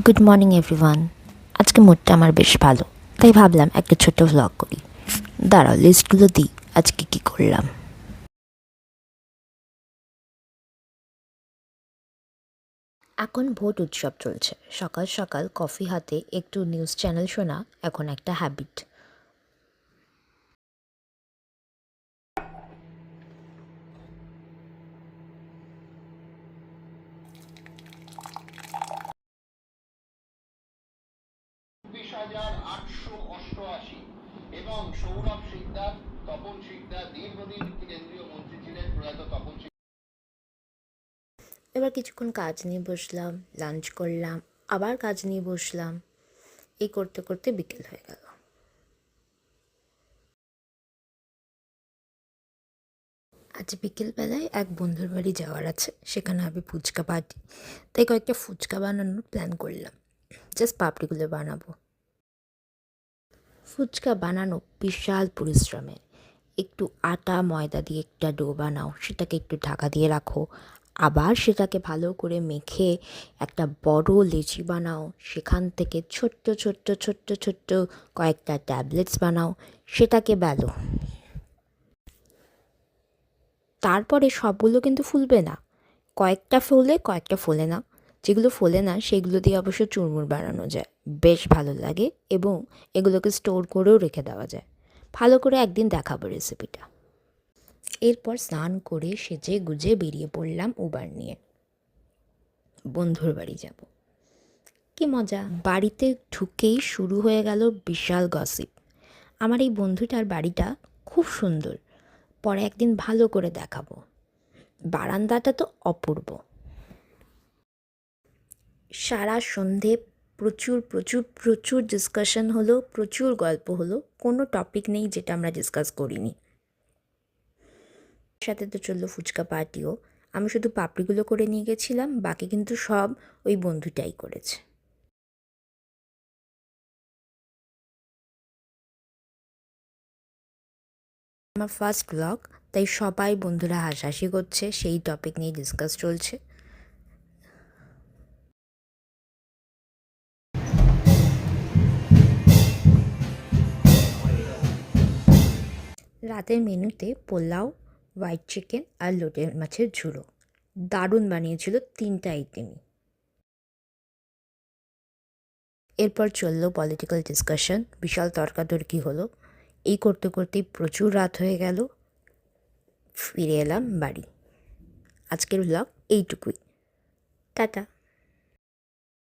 Good morning everyone. আজকে মুডটা আমার বেশ ভালো, তাই ভাবলাম একটা ছোট্ট ভ্লগ করি। দাঁড়াও লিস্টগুলো দিই আজকে কি করলাম। এখন ভোট উৎসব চলছে, সকাল সকাল কফি হাতে একটু নিউজ চ্যানেল শোনা এখন একটা হ্যাবিট। এবং সৌরভ শিকদার, তপন শিকদার দীর্ঘদিন কেন্দ্রীয় মন্ত্রী ছিলেন প্রয়াত তপন শিকদার। এবার কিছুক্ষণ কাজ নিয়ে বসলাম, লাঞ্চ করলাম, আবার কাজ নিয়ে বসলাম, এই করতে করতে বিকেল হয়ে গেল। আজ বিকেলবেলায় এক বন্ধুর বাড়ি যাওয়ার আছে, সেখানে হবে ফুচকা পার্টি, তাই কয়েকটা ফুচকা বানানোর প্ল্যান করলাম। জাস্ট পাপড়িগুলো বানাবো। ফুচকা বানানো বিশাল পরিশ্রমের। একটু আটা ময়দা দিয়ে একটা ডো বানাও, সেটাকে একটু ঢাকা দিয়ে রাখো, আবার সেটাকে ভালো করে মেখে একটা বড় লেচি বানাও, সেখান থেকে ছোট্ট ছোট্ট ছোট্ট ছোট্ট কয়েকটা ট্যাবলেটস বানাও, সেটাকে বেলো। তারপরে সবগুলো কিন্তু ফুলবে না, কয়েকটা ফোলে কয়েকটা ফোলে না। যেগুলো ফোলে না সেগুলো দিয়ে অবশ্য চুরমুর বানানো যায়, বেশ ভালো লাগে, এবং এগুলোকে স্টোর করেও রেখে দেওয়া যায়। ভালো করে একদিন দেখাবো রেসিপিটা। এরপর স্নান করে সেজে গুজে বেরিয়ে পড়লাম উবার নিয়ে। বন্ধুর বাড়ি যাব। কি মজা! বাড়িতে ঢুকেই শুরু হয়ে গেল বিশাল গসিপ। আমার এই বন্ধুটার বাড়িটা খুব সুন্দর, পরে একদিন ভালো করে দেখাবো। বারান্দাটা তো অপূর্ব। সারা সন্ধে প্রচুর প্রচুর প্রচুর ডিসকাশন হলো, প্রচুর গল্প হলো, কোনো টপিক নেই যেটা আমরা ডিসকাস করিনি। সাথে তো চললো ফুচকা পার্টিও। আমি শুধু পাপড়িগুলো করে নিয়ে গেছিলাম, বাকি কিন্তু সব ওই বন্ধুটাই করেছে। আমার ফার্স্ট ব্লগ, তাই সবাই বন্ধুরা হাসাহাসি করছে, সেই টপিক নিয়ে ডিসকাস চলছে। রাতের মেনুতে পোলাও, হোয়াইট চিকেন আর লোটে মাছের ঝুড়ো। দারুণ বানিয়েছিল তিনটা আইটেমই। এরপর চললো পলিটিক্যাল ডিসকাশন, বিশাল তর্কাতর্কি হলো। এই করতে করতেই প্রচুর রাত হয়ে গেল। ফিরে এলাম বাড়ি। আজকের ব্লগ এইটুকুই। টাটা।